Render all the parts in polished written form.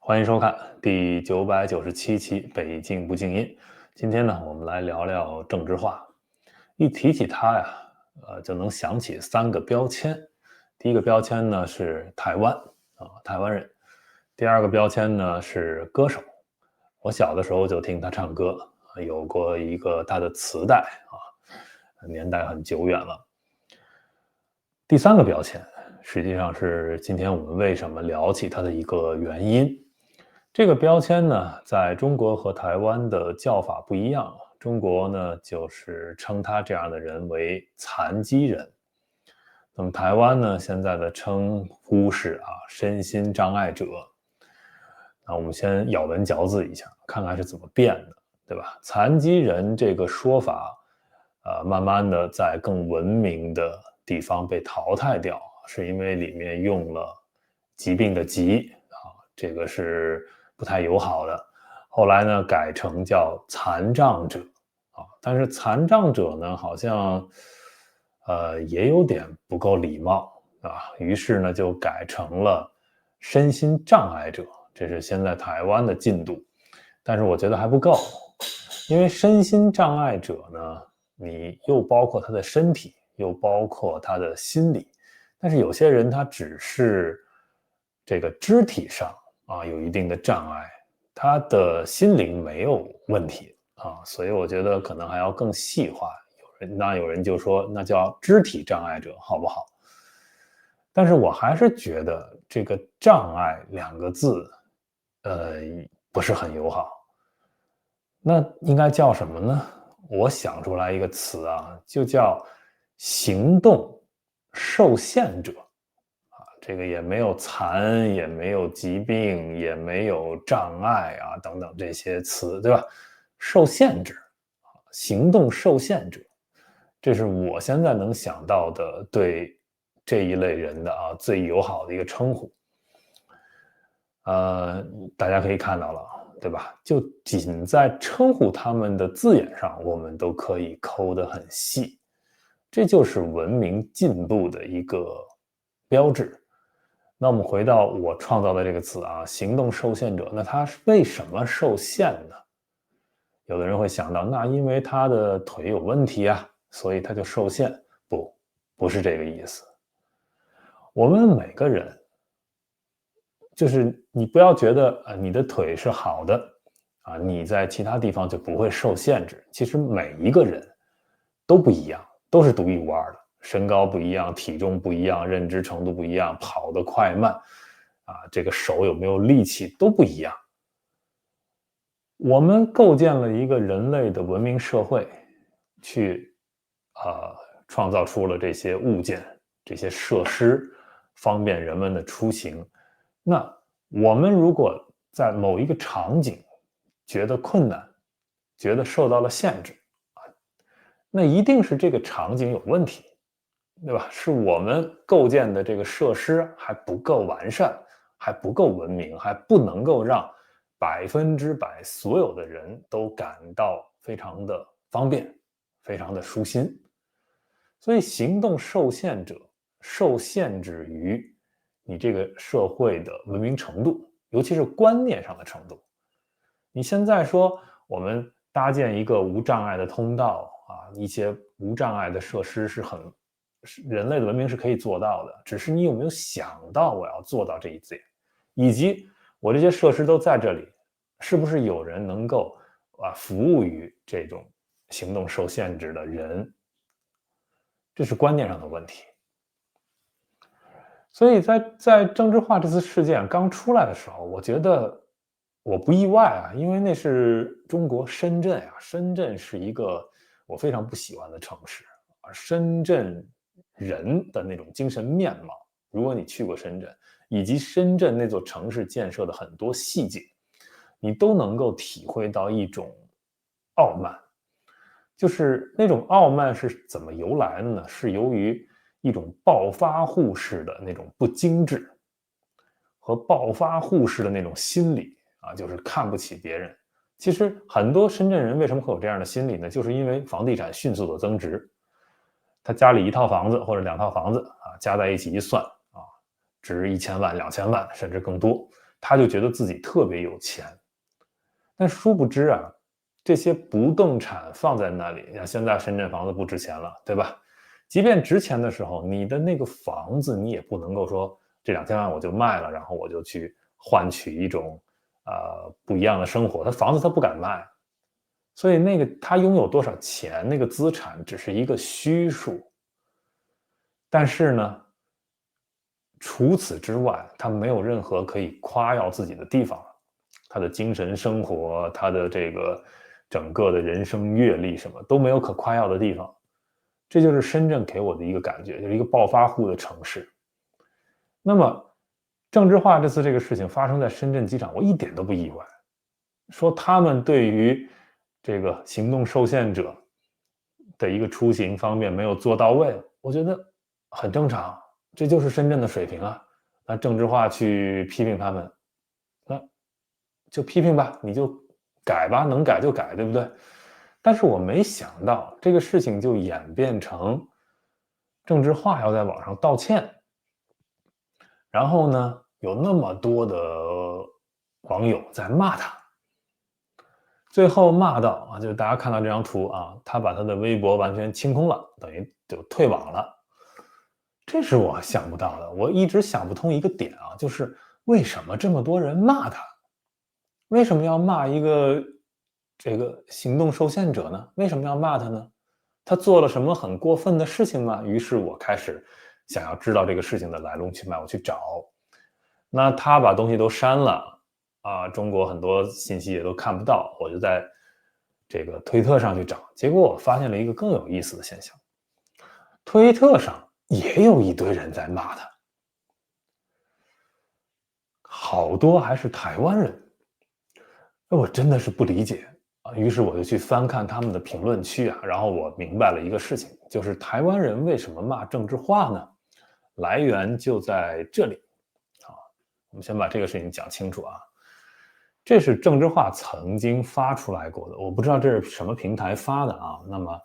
欢迎收看第997期《北京不静音》。今天呢，我们来聊聊郑智化。一提起他呀，就能想起3个标签。第一个标签呢是台湾台湾人。第二个标签呢是歌手。我小的时候就听他唱歌，有过一个他的磁带年代很久远了。第3个标签，实际上是今天我们为什么聊起他的一个原因。这个标签呢，在中国和台湾的叫法不一样。中国呢，就是称他这样的人为残疾人。那么台湾呢，现在的称呼是身心障碍者。那我们先咬文嚼字一下，看看是怎么变的，对吧？残疾人这个说法，慢慢的在更文明的地方被淘汰掉，是因为里面用了疾病的疾这个是不太友好的。后来呢，改成叫残障者但是残障者呢，好像也有点不够礼貌于是呢，就改成了身心障碍者。这是现在台湾的进度，但是我觉得还不够，因为身心障碍者呢，你又包括他的身体，又包括他的心理，但是有些人他只是这个肢体上有一定的障碍，他的心灵没有问题所以我觉得可能还要更细化。有人就说那叫肢体障碍者，好不好？但是我还是觉得这个障碍2个字不是很友好。那应该叫什么呢？我想出来一个词就叫行动受限者这个也没有残，也没有疾病，也没有障碍等等这些词，对吧？受限制行动受限者，这是我现在能想到的对这一类人的最友好的一个称呼。大家可以看到了，对吧？就仅在称呼他们的字眼上，我们都可以抠得很细，这就是文明进步的一个标志。那我们回到我创造的这个词行动受限者，那他为什么受限呢？有的人会想到，那因为他的腿有问题所以他就受限。不是这个意思。我们每个人，就是你不要觉得你的腿是好的你在其他地方就不会受限制。其实每一个人都不一样，都是独一无二的。身高不一样，体重不一样，认知程度不一样，跑得快慢这个手有没有力气都不一样。我们构建了一个人类的文明社会，去创造出了这些物件，这些设施，方便人们的出行。那我们如果在某一个场景觉得困难，觉得受到了限制那一定是这个场景有问题，对吧？是我们构建的这个设施还不够完善，还不够文明，还不能够让100%所有的人都感到非常的方便，非常的舒心。所以行动受限者受限制于你这个社会的文明程度，尤其是观念上的程度。你现在说我们搭建一个无障碍的通道一些无障碍的设施人类的文明是可以做到的，只是你有没有想到我要做到这一点，以及我这些设施都在这里，是不是有人能够服务于这种行动受限制的人？这是观念上的问题。所以在郑智化这次事件刚出来的时候，我觉得我不意外因为那是中国深圳深圳是一个我非常不喜欢的城市深圳人的那种精神面貌，如果你去过深圳，以及深圳那座城市建设的很多细节，你都能够体会到一种傲慢。就是那种傲慢是怎么由来的呢？是由于一种暴发户式的那种不精致，和暴发户式的那种心理就是看不起别人。其实很多深圳人为什么会有这样的心理呢？就是因为房地产迅速的增值，他家里1套房子或者2套房子加在一起一算值1000万、2000万甚至更多，他就觉得自己特别有钱。但殊不知啊，这些不动产放在那里，像现在深圳房子不值钱了，对吧？即便值钱的时候，你的那个房子你也不能够说这2000万我就卖了，然后我就去换取一种不一样的生活。他房子他不敢卖，所以那个他拥有多少钱，那个资产只是一个虚数。但是呢，除此之外，他没有任何可以夸耀自己的地方。他的精神生活，他的这个整个的人生阅历，什么都没有可夸耀的地方。这就是深圳给我的一个感觉，就是一个暴发户的城市。那么，郑智化这次这个事情发生在深圳机场，我一点都不意外。说他们对于这个行动受限者的一个出行方面没有做到位，我觉得很正常，这就是深圳的水平啊。那郑智化去批评他们，那就批评吧，你就改吧，能改就改，对不对？但是我没想到这个事情就演变成郑智化要在网上道歉，然后呢，有那么多的网友在骂他，最后骂到啊，就是大家看到这张图啊，他把他的微博完全清空了，等于就退网了。这是我想不到的，我一直想不通一个点啊，就是为什么这么多人骂他？为什么要骂一个这个行动受限者呢？为什么要骂他呢？他做了什么很过分的事情吗？于是我开始想要知道这个事情的来龙去脉，我去找。那他把东西都删了啊，中国很多信息也都看不到，我就在这个推特上去找，结果我发现了一个更有意思的现象，推特上也有一堆人在骂他，好多还是台湾人。我真的是不理解啊，于是我就去翻看他们的评论区啊，然后我明白了一个事情，就是台湾人为什么骂郑智化呢？来源就在这里啊。我们先把这个事情讲清楚啊。这是郑智化曾经发出来过的，我不知道这是什么平台发的啊。那么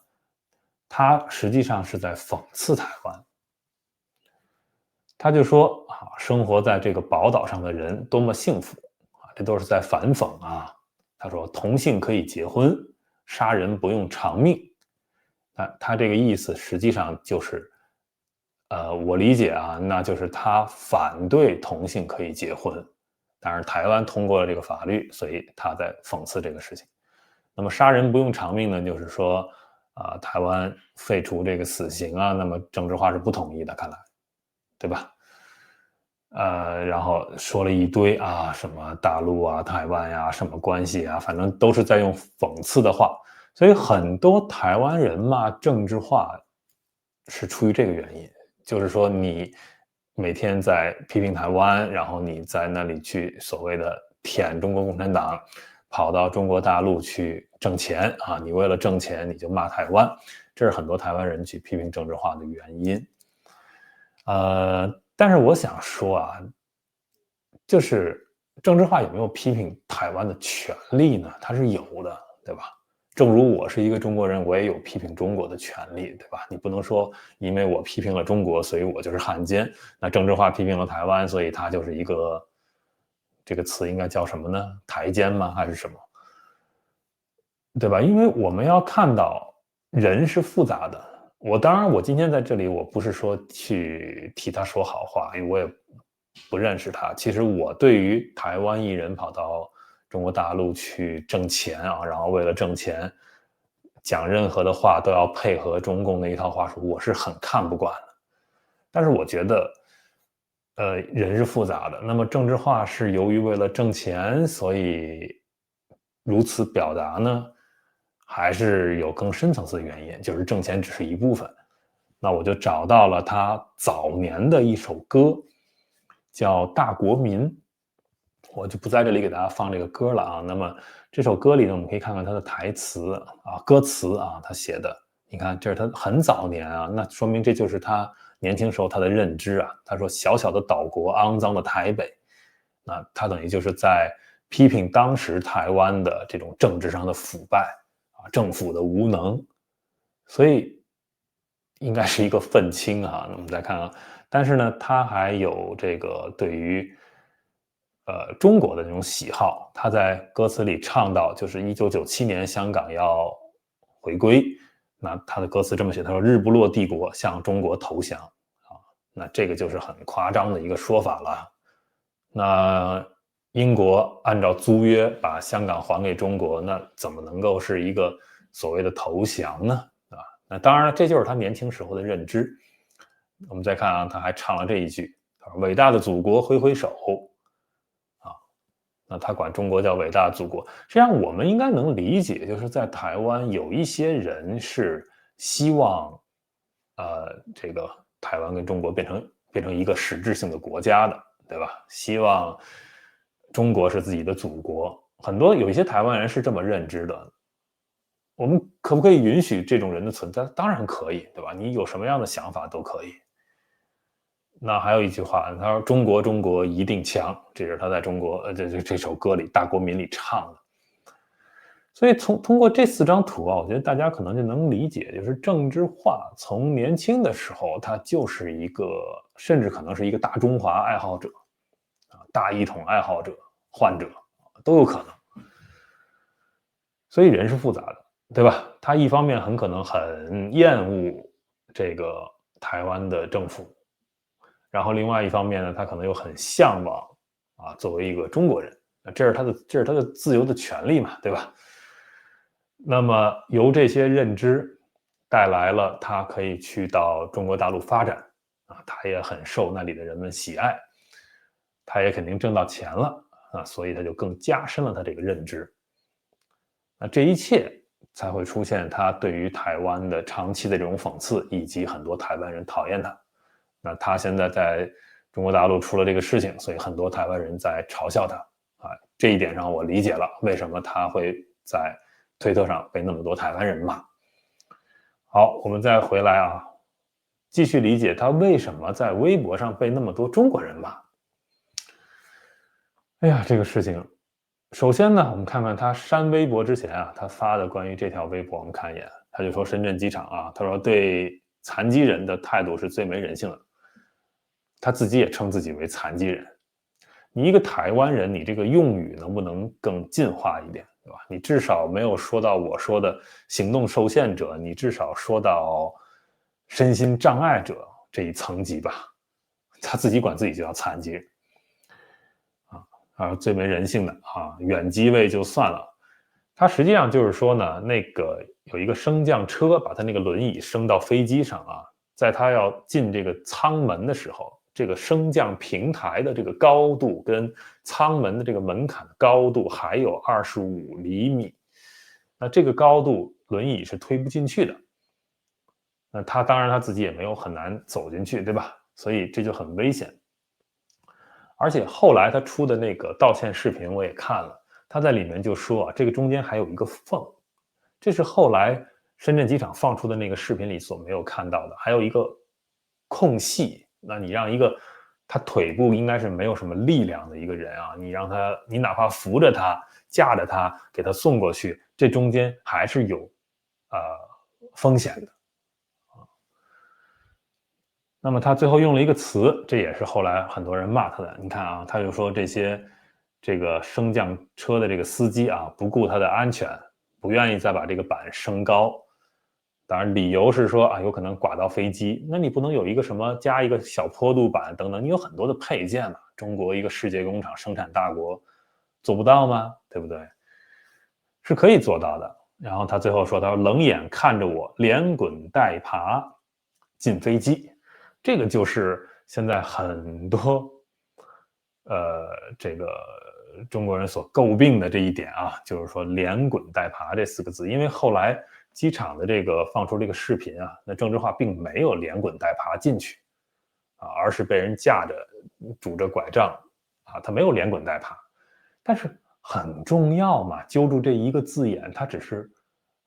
他实际上是在讽刺台湾，他就说啊，生活在这个宝岛上的人多么幸福啊，这都是在反讽啊。他说同性可以结婚，杀人不用偿命。他这个意思实际上就是，我理解啊，那就是他反对同性可以结婚，但是台湾通过了这个法律，所以他在讽刺这个事情。那么杀人不用偿命呢，就是说台湾废除这个死刑啊，那么郑智化是不同意的，看来，对吧？然后说了一堆啊，什么大陆啊、台湾呀、什么关系啊，反正都是在用讽刺的话，所以很多台湾人骂郑智化是出于这个原因，就是说你每天在批评台湾，然后你在那里去所谓的舔中国共产党，跑到中国大陆去挣钱啊，你为了挣钱你就骂台湾，这是很多台湾人去批评郑智化的原因。但是我想说啊，就是郑智化有没有批评台湾的权利呢？他是有的，对吧？正如我是一个中国人，我也有批评中国的权利，对吧？你不能说因为我批评了中国，所以我就是汉奸。那郑智化批评了台湾，所以他就是一个这个词应该叫什么呢？台奸吗？还是什么？对吧？因为我们要看到人是复杂的。当然，我今天在这里，我不是说去替他说好话，因为我也不认识他。其实我对于台湾艺人跑到中国大陆去挣钱啊，然后为了挣钱讲任何的话都要配合中共的一套话术，我是很看不惯的。但是我觉得，人是复杂的。那么政治化是由于为了挣钱，所以如此表达呢？还是有更深层次的原因，就是挣钱只是一部分。那我就找到了他早年的一首歌，叫《大国民》，我就不在这里给大家放这个歌了啊。那么这首歌里呢，我们可以看看他的台词啊、歌词啊，他写的，你看这是他很早年啊，那说明这就是他年轻时候他的认知啊。他说：“小小的岛国，肮脏的台北。”那他等于就是在批评当时台湾的这种政治上的腐败啊，政府的无能，所以应该是一个愤青啊。那我们再看啊，但是呢，他还有这个对于中国的那种喜好。他在歌词里唱到，就是1997年香港要回归，那他的歌词这么写，他说日不落帝国向中国投降啊，那这个就是很夸张的一个说法了。那英国按照租约把香港还给中国，那怎么能够是一个所谓的投降呢？啊，那当然了，这就是他年轻时候的认知。我们再看啊，他还唱了这一句：“伟大的祖国，挥挥手。”啊，那他管中国叫伟大的祖国。实际上，我们应该能理解，就是在台湾有一些人是希望，这个台湾跟中国变成一个实质性的国家的，对吧？希望中国是自己的祖国。很多有一些台湾人是这么认知的。我们可不可以允许这种人的存在？当然可以，对吧？你有什么样的想法都可以。那还有一句话，他说“中国，中国一定强”，这是他在中国这首歌里《大国民》里唱的。所以通过这4张图啊，我觉得大家可能就能理解，就是郑智化从年轻的时候，他就是一个，甚至可能是一个大中华爱好者啊，大一统爱好者、患者都有可能。所以人是复杂的，对吧？他一方面很可能很厌恶这个台湾的政府，然后另外一方面呢，他可能又很向往啊，作为一个中国人，这是他的自由的权利嘛，对吧？那么由这些认知带来了他可以去到中国大陆发展啊，他也很受那里的人们喜爱，他也肯定挣到钱了啊，所以他就更加深了他这个认知。那这一切才会出现他对于台湾的长期的这种讽刺，以及很多台湾人讨厌他。那他现在在中国大陆出了这个事情，所以很多台湾人在嘲笑他啊。这一点上我理解了为什么他会在推特上被那么多台湾人骂。好，我们再回来啊，继续理解他为什么在微博上被那么多中国人骂。哎呀，这个事情，首先呢，我们看看他删微博之前啊，他发的关于这条微博，我们看一眼，他就说深圳机场啊，他说对残疾人的态度是最没人性的，他自己也称自己为残疾人。你一个台湾人，你这个用语能不能更进化一点，对吧？你至少没有说到我说的行动受限者，你至少说到身心障碍者这一层级吧。他自己管自己就叫残疾人。最没人性的啊，远机位就算了，他实际上就是说呢，那个有一个升降车把他那个轮椅升到飞机上啊，在他要进这个舱门的时候，这个升降平台的这个高度跟舱门的这个门槛的高度还有25厘米，那这个高度轮椅是推不进去的。那他当然他自己也没有很难走进去，对吧？所以这就很危险。而且后来他出的那个道歉视频我也看了，他在里面就说啊，这个中间还有一个缝，这是后来深圳机场放出的那个视频里所没有看到的，还有一个空隙。那你让一个他腿部应该是没有什么力量的一个人啊，你哪怕扶着他、架着他给他送过去，这中间还是有风险的。那么他最后用了一个词，这也是后来很多人骂他的。你看啊，他就说这个升降车的这个司机啊，不顾他的安全，不愿意再把这个板升高。当然，理由是说啊，有可能刮到飞机。那你不能有一个什么加一个小坡度板等等，你有很多的配件嘛。中国一个世界工厂、生产大国，做不到吗？对不对？是可以做到的。然后他最后说，他说冷眼看着我连滚带爬进飞机。这个就是现在很多这个中国人所诟病的这一点啊，就是说连滚带爬这4个字。因为后来机场的这个放出这个视频啊，那郑智化并没有连滚带爬进去啊，而是被人架着拄着拐杖啊，他没有连滚带爬。但是很重要嘛，揪住这一个字眼，他只是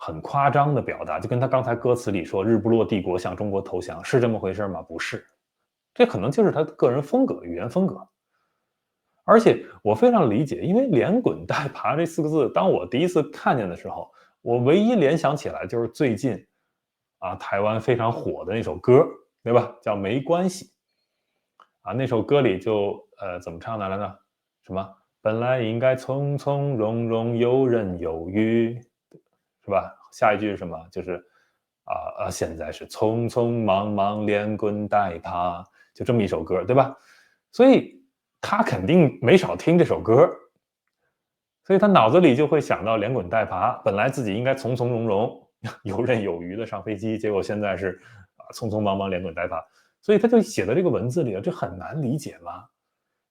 很夸张的表达，就跟他刚才歌词里说“日不落帝国向中国投降”是这么回事吗？不是，这可能就是他的个人风格、语言风格。而且我非常理解，因为连滚带爬这4个字，当我第一次看见的时候，我唯一联想起来就是最近啊台湾非常火的那首歌，对吧？叫《没关系》啊，那首歌里就怎么唱的来着？什么本来应该从从容容游刃有余，是吧？下一句是什么？就是现在是匆匆忙忙连滚带爬，就这么一首歌，对吧？所以他肯定没少听这首歌，所以他脑子里就会想到连滚带爬。本来自己应该从从容容、游刃有余的上飞机，结果现在是匆匆忙忙连滚带爬，所以他就写在这个文字里了。这很难理解吗？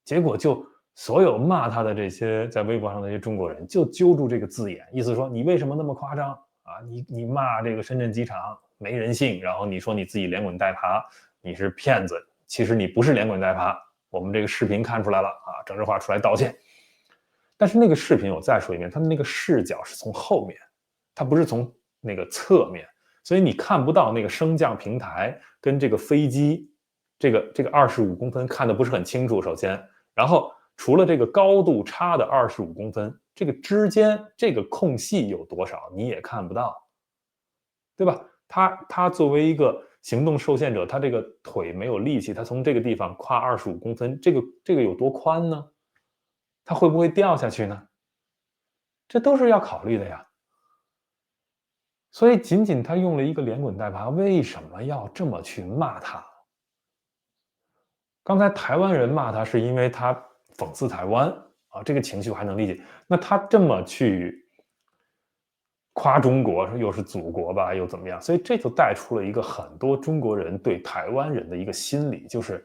结果就所有骂他的这些在微博上的这些中国人，就揪住这个字眼，意思说你为什么那么夸张啊？你骂这个深圳机场没人性，然后你说你自己连滚带爬，你是骗子，其实你不是连滚带爬。我们这个视频看出来了啊，郑智化出来道歉。但是那个视频我再说一遍，他的那个视角是从后面，他不是从那个侧面，所以你看不到那个升降平台跟这个飞机这个25公分看的不是很清楚。首先，然后除了这个高度差的25公分，这个之间这个空隙有多少你也看不到，对吧？他作为一个行动受限者，他这个腿没有力气，他从这个地方跨25公分，这个有多宽呢？他会不会掉下去呢？这都是要考虑的呀。所以仅仅他用了一个连滚带爬，为什么要这么去骂他？刚才台湾人骂他是因为他讽刺台湾啊，这个情绪我还能理解。那他这么去夸中国，又是祖国吧，又怎么样？所以这就带出了一个很多中国人对台湾人的一个心理，就是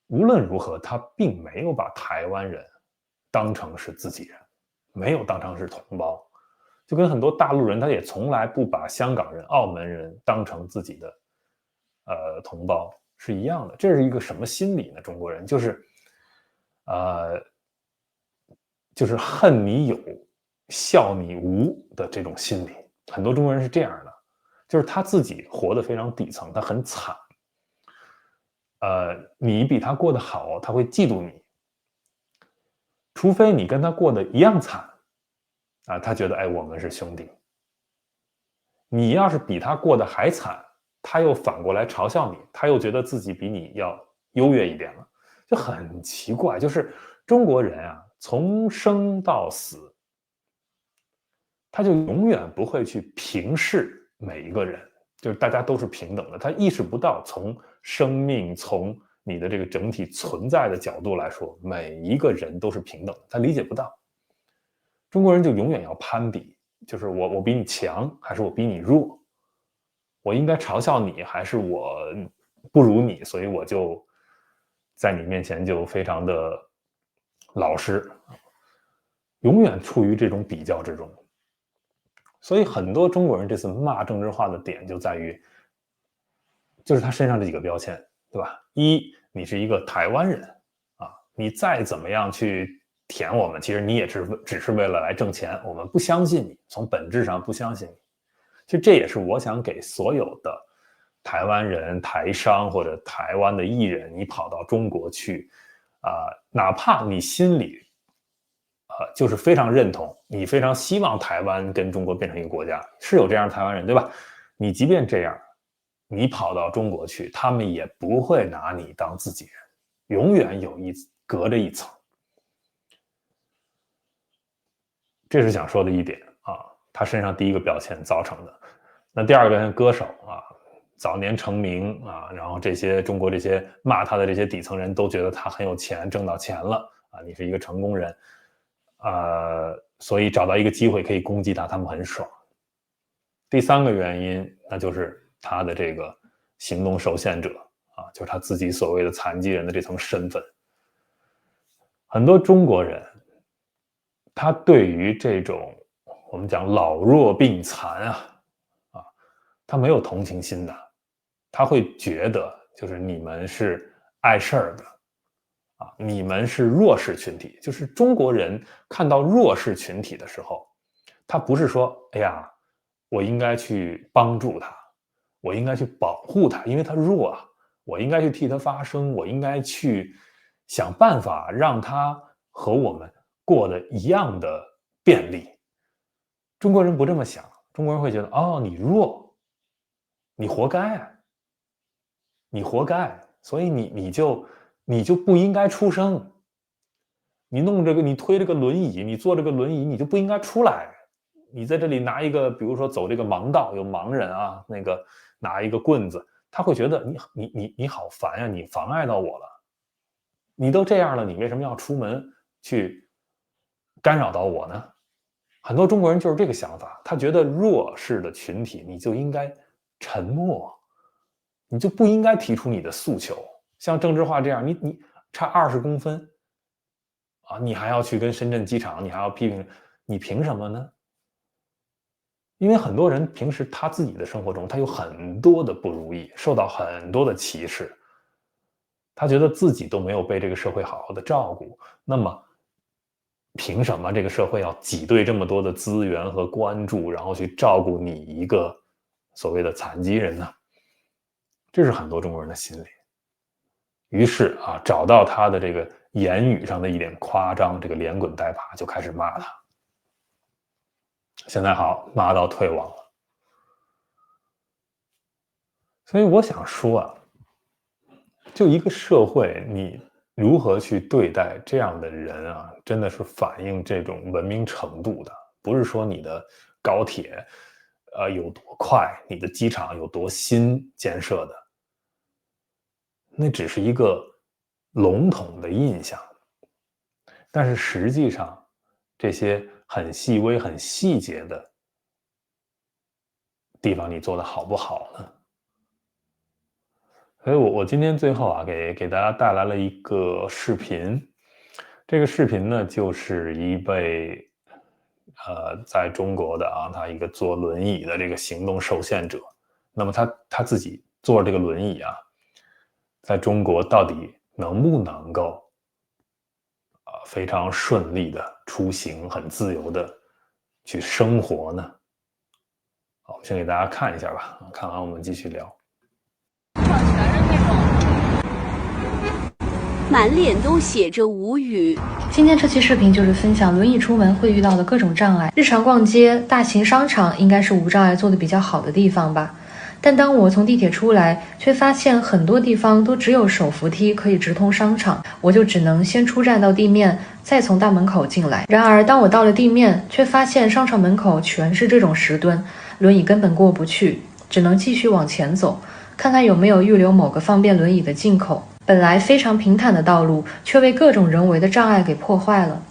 无论如何，他并没有把台湾人当成是自己人，没有当成是同胞。就跟很多大陆人，他也从来不把香港人、澳门人当成自己的同胞是一样的。这是一个什么心理呢？中国人就是呃就是恨你有，笑你无的这种心理。很多中国人是这样的，就是他自己活得非常底层，他很惨。你比他过得好，他会嫉妒你，除非你跟他过得一样惨啊，他觉得哎我们是兄弟。你要是比他过得还惨，他又反过来嘲笑你，他又觉得自己比你要优越一点了，就很奇怪。就是中国人啊，从生到死，他就永远不会去平视每一个人，就是大家都是平等的。他意识不到从生命、从你的这个整体存在的角度来说，每一个人都是平等的，他理解不到。中国人就永远要攀比，就是我比你强，还是我比你弱？我应该嘲笑你，还是我不如你？所以我就在你面前就非常的老实，永远处于这种比较之中。所以很多中国人这次骂郑智化的点就在于，就是他身上这几个标签，对吧？一，你是一个台湾人啊，你再怎么样去舔我们，其实你也只是为了来挣钱，我们不相信你，从本质上不相信你。其实这也是我想给所有的台湾人、台商或者台湾的艺人，你跑到中国去，哪怕你心里就是非常认同，你非常希望台湾跟中国变成一个国家，是有这样的台湾人，对吧？你即便这样，你跑到中国去，他们也不会拿你当自己人，永远隔着一层。这是想说的一点啊，他身上第一个标签造成的。那第二个标签，歌手啊，早年成名啊，然后这些中国这些骂他的这些底层人都觉得他很有钱，挣到钱了啊，你是一个成功人，所以找到一个机会可以攻击他，他们很爽。第三个原因，那就是他的这个行动受限者啊，就是他自己所谓的残疾人的这层身份。很多中国人，他对于这种我们讲老弱病残他没有同情心的，他会觉得就是你们是碍事儿的你们是弱势群体。就是中国人看到弱势群体的时候，他不是说哎呀，我应该去帮助他，我应该去保护他，因为他弱啊，我应该去替他发声，我应该去想办法让他和我们过得一样的便利。中国人不这么想，中国人会觉得哦，你弱，你活该啊，你活该，所以你就不应该出声。你弄这个，你推这个轮椅，你坐这个轮椅，你就不应该出来。你在这里拿一个，比如说走这个盲道，有盲人啊，那个拿一个棍子，他会觉得你好烦呀，你妨碍到我了。你都这样了，你为什么要出门去干扰到我呢？很多中国人就是这个想法，他觉得弱势的群体你就应该沉默，你就不应该提出你的诉求。像郑智化这样，你差20公分啊，你还要去跟深圳机场，你还要批评，你凭什么呢？因为很多人平时他自己的生活中，他有很多的不如意，受到很多的歧视，他觉得自己都没有被这个社会好好的照顾，那么凭什么这个社会要挤兑这么多的资源和关注，然后去照顾你一个所谓的残疾人呢？这是很多中国人的心理。于是啊，找到他的这个言语上的一点夸张，这个连滚带爬就开始骂他。现在好，骂到退网了。所以我想说啊，就一个社会，你如何去对待这样的人啊，真的是反映这种文明程度的。不是说你的高铁有多快，你的机场有多新建设的，那只是一个笼统的印象。但是实际上，这些很细微、很细节的地方，你做的好不好呢？所以我今天最后啊，给大家带来了一个视频。这个视频呢，就是一位在中国的啊，他一个坐轮椅的这个行动受限者。那么他自己坐这个轮椅啊，在中国到底能不能够非常顺利的出行，很自由的去生活呢？好，我们先给大家看一下吧，看完我们继续聊。满脸都写着无语。今天这期视频就是分享轮椅出门会遇到的各种障碍。日常逛街，大型商场应该是无障碍做的比较好的地方吧。但当我从地铁出来，却发现很多地方都只有手扶梯可以直通商场，我就只能先出站到地面，再从大门口进来。然而当我到了地面，却发现商场门口全是这种石墩，轮椅根本过不去，只能继续往前走，看看有没有预留某个方便轮椅的进口。本来非常平坦的道路，却被各种人为的障碍给破坏了。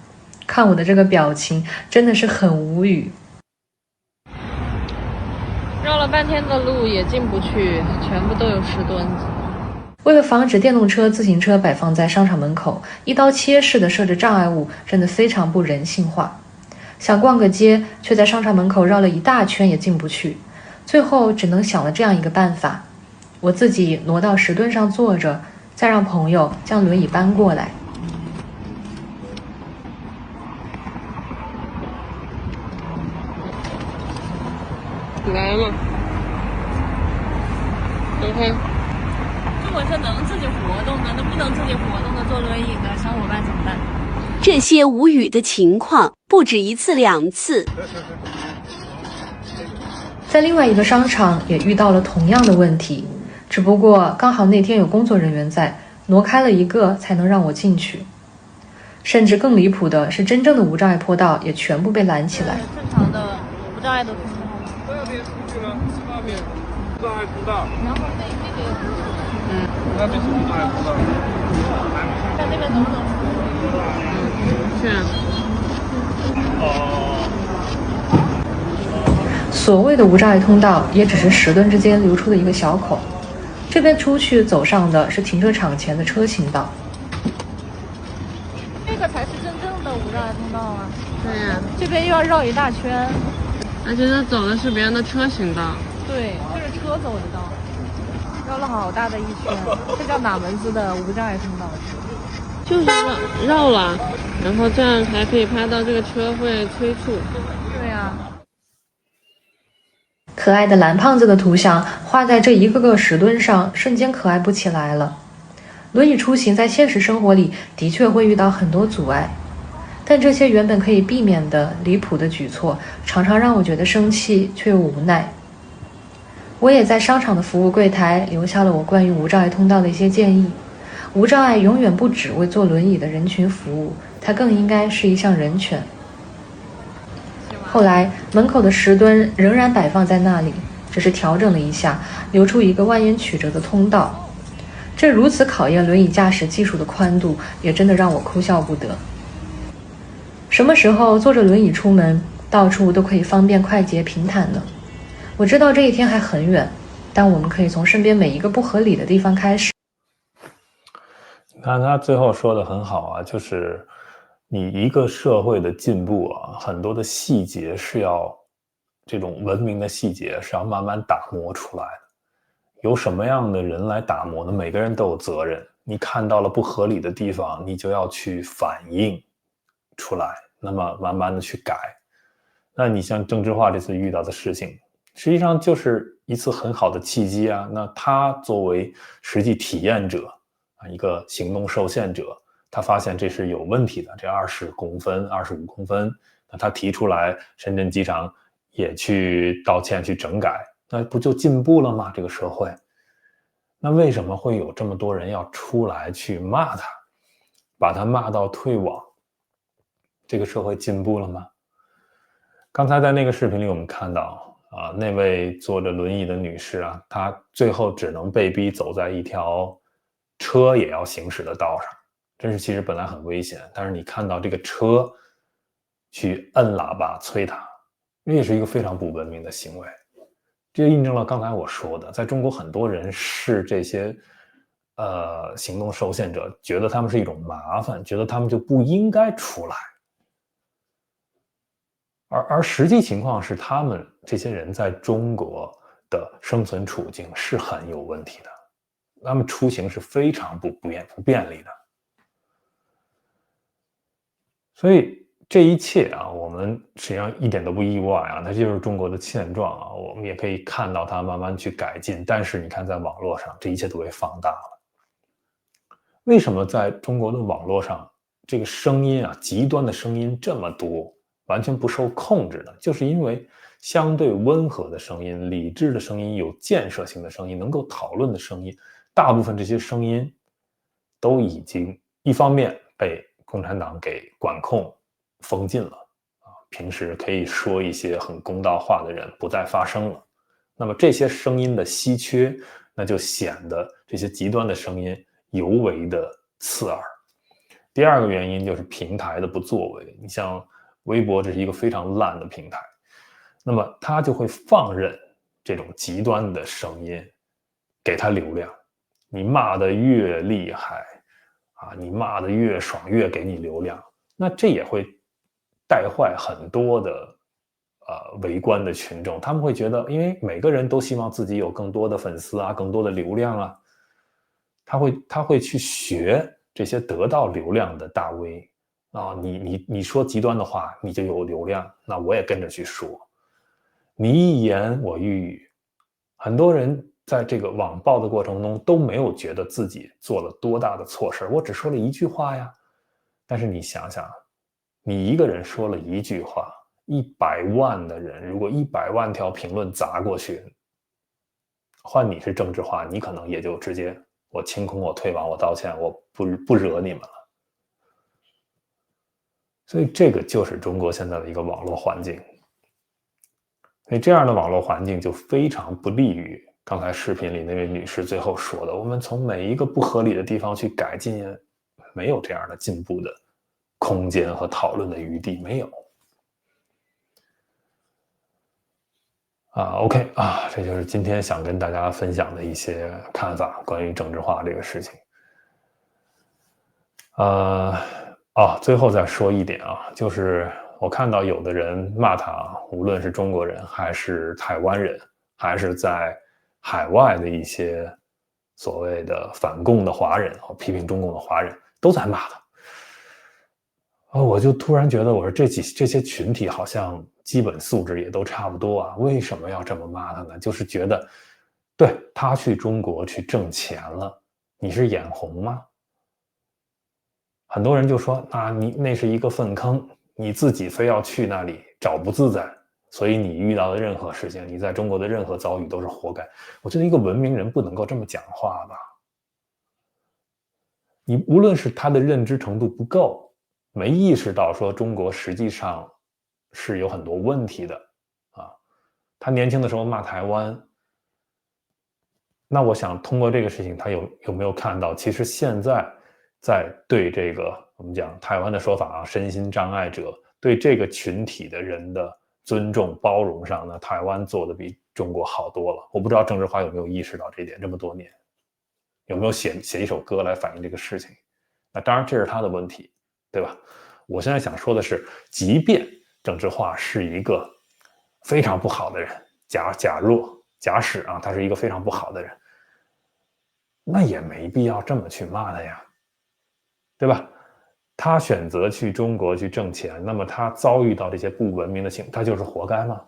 看我的这个表情，真的是很无语。绕了半天的路也进不去，全部都有石墩子。为了防止电动车、自行车摆放在商场门口，一刀切式的设置障碍物，真的非常不人性化。想逛个街，却在商场门口绕了一大圈也进不去，最后只能想了这样一个办法：我自己挪到石墩上坐着，再让朋友将轮椅搬过来。来嘛，你看，如果是能自己活动的，那不能自己活动的坐轮椅的小伙伴怎么办？这些无语的情况不止一次两次。在另外一个商场也遇到了同样的问题，只不过刚好那天有工作人员在，挪开了一个才能让我进去。甚至更离谱的是，真正的无障碍坡道也全部被拦起来。正常的无障碍的通道。这边出去了，18米无障碍通道。然后那个，那边是无障碍通道。在那边走走。是啊。所谓的无障碍通道，也只是石墩之间留出的一个小口。这边出去走上的是停车场前的车行道。这个才是真正的无障碍通道啊！对呀、这边又要绕一大圈。而且他走的是别人的车行道。对，这是车走的道，绕了好大的一圈，这叫哪门子的无障碍通道？就是绕了，然后这样才可以拍到这个车会催促。对呀、可爱的蓝胖子的图像画在这一个个石墩上，瞬间可爱不起来了。轮椅出行在现实生活里的确会遇到很多阻碍，但这些原本可以避免的离谱的举措，常常让我觉得生气却又无奈。我也在商场的服务柜台留下了我关于无障碍通道的一些建议。无障碍永远不只为坐轮椅的人群服务，它更应该是一项人权。后来门口的石墩仍然摆放在那里，只是调整了一下，留出一个蜿蜒曲折的通道。这如此考验轮椅驾驶技术的宽度，也真的让我哭笑不得。什么时候坐着轮椅出门，到处都可以方便快捷平坦呢？我知道这一天还很远，但我们可以从身边每一个不合理的地方开始。你看他最后说的很好啊，就是你一个社会的进步啊，很多的细节是要这种文明的细节是要慢慢打磨出来的。由什么样的人来打磨呢？每个人都有责任。你看到了不合理的地方，你就要去反映出来，那么慢慢的去改。那你像郑智化这次遇到的事情，实际上就是一次很好的契机啊。那他作为实际体验者啊，一个行动受限者，他发现这是有问题的，这20公分、25公分，那他提出来，深圳机场也去道歉、去整改，那不就进步了吗？这个社会，那为什么会有这么多人要出来去骂他，把他骂到退网？这个社会进步了吗？刚才在那个视频里我们看到啊，那位坐着轮椅的女士啊，她最后只能被逼走在一条车也要行驶的道上，真是其实本来很危险，但是你看到这个车去摁喇叭催她，这也是一个非常不文明的行为。这印证了刚才我说的，在中国很多人视这些行动受限者，觉得他们是一种麻烦，觉得他们就不应该出来。而实际情况是，他们这些人在中国的生存处境是很有问题的，他们出行是非常不便利的。所以这一切啊，我们实际上一点都不意外啊，那就是中国的现状啊，我们也可以看到它慢慢去改进。但是你看，在网络上，这一切都被放大了。为什么在中国的网络上，这个声音啊，极端的声音这么多？完全不受控制的，就是因为相对温和的声音、理智的声音、有建设性的声音、能够讨论的声音，大部分这些声音都已经一方面被共产党给管控、封禁了啊，平时可以说一些很公道话的人不再发声了。那么这些声音的稀缺，那就显得这些极端的声音尤为的刺耳。第二个原因就是平台的不作为，你像微博，这是一个非常烂的平台，那么它就会放任这种极端的声音给它流量，你骂得越厉害啊，你骂得越爽，越给你流量，那这也会带坏很多的围观的群众，他们会觉得，因为每个人都希望自己有更多的粉丝啊，更多的流量啊，他会去学这些得到流量的大 V。啊，你说极端的话，你就有流量，那我也跟着去说，你一言我一语，很多人在这个网暴的过程中都没有觉得自己做了多大的错事，我只说了一句话呀。但是你想想，你一个人说了一句话，100万的人，如果100万条评论砸过去，换你是郑智化，你可能也就直接我清空，我退网，我道歉，我不惹你们了。所以这个就是中国现在的一个网络环境，所以这样的网络环境就非常不利于刚才视频里那位女士最后说的，我们从每一个不合理的地方去改进，没有这样的进步的空间和讨论的余地，没有。OK 啊，这就是今天想跟大家分享的一些看法，关于郑智化这个事情。最后再说一点啊，就是我看到有的人骂他，无论是中国人还是台湾人，还是在海外的一些所谓的反共的华人，批评中共的华人，都在骂他。我就突然觉得，我说这些群体好像基本素质也都差不多啊，为什么要这么骂他呢？就是觉得，对，他去中国去挣钱了，你是眼红吗？很多人就说你那是一个粪坑，你自己非要去那里找不自在，所以你遇到的任何事情，你在中国的任何遭遇都是活该。我觉得一个文明人不能够这么讲话吧。你无论是他的认知程度不够，没意识到说中国实际上是有很多问题的啊。他年轻的时候骂台湾，那我想通过这个事情，他有没有看到，其实现在在对这个我们讲台湾的说法啊，身心障碍者对这个群体的人的尊重包容上呢，台湾做的比中国好多了。我不知道郑智化有没有意识到这一点，这么多年有没有写一首歌来反映这个事情？那当然这是他的问题，对吧？我现在想说的是，即便郑智化是一个非常不好的人，假使啊，他是一个非常不好的人，那也没必要这么去骂他呀，对吧？他选择去中国去挣钱，那么他遭遇到这些不文明的情况，他就是活该吗？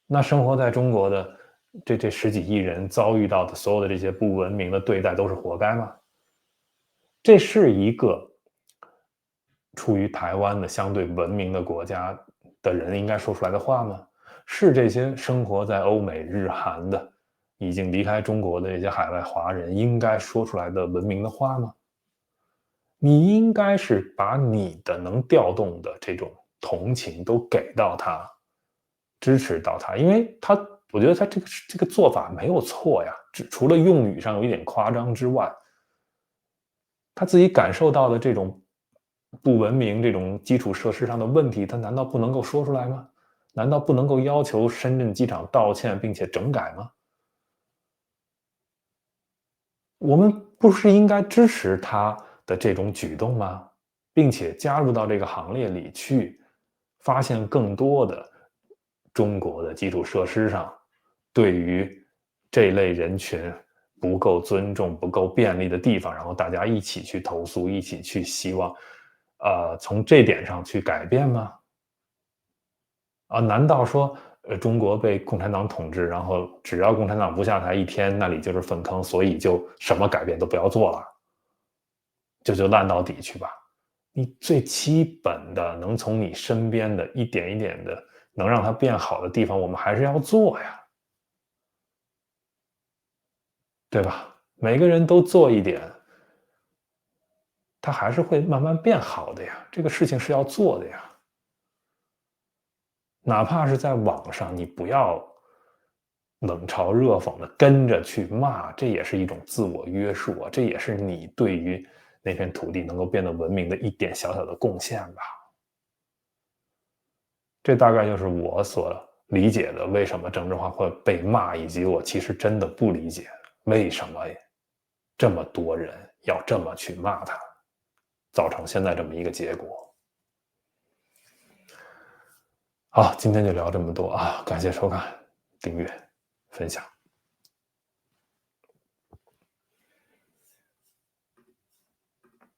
那生活在中国的这十几亿人遭遇到的所有的这些不文明的对待，都是活该吗？这是一个处于台湾的相对文明的国家的人应该说出来的话吗？是这些生活在欧美日韩的已经离开中国的这些海外华人应该说出来的文明的话吗？你应该是把你的能调动的这种同情都给到他，支持到他，因为我觉得他这个做法没有错呀，除了用语上有一点夸张之外，他自己感受到的这种不文明、这种基础设施上的问题，他难道不能够说出来吗？难道不能够要求深圳机场道歉并且整改吗？我们不是应该支持他的这种举动吗？并且加入到这个行列里去，发现更多的中国的基础设施上对于这类人群不够尊重、不够便利的地方，然后大家一起去投诉，一起去希望，从这点上去改变吗？难道说，中国被共产党统治，然后只要共产党不下台一天，那里就是粪坑，所以就什么改变都不要做了，就烂到底去吧？你最基本的能从你身边的一点一点的能让它变好的地方，我们还是要做呀，对吧？每个人都做一点，它还是会慢慢变好的呀。这个事情是要做的呀。哪怕是在网上，你不要冷嘲热讽的跟着去骂，这也是一种自我约束啊，这也是你对于那片土地能够变得文明的一点小小的贡献吧。这大概就是我所理解的为什么郑智化会被骂，以及我其实真的不理解为什么这么多人要这么去骂他，造成现在这么一个结果。好，今天就聊这么多啊！感谢收看、订阅、分享。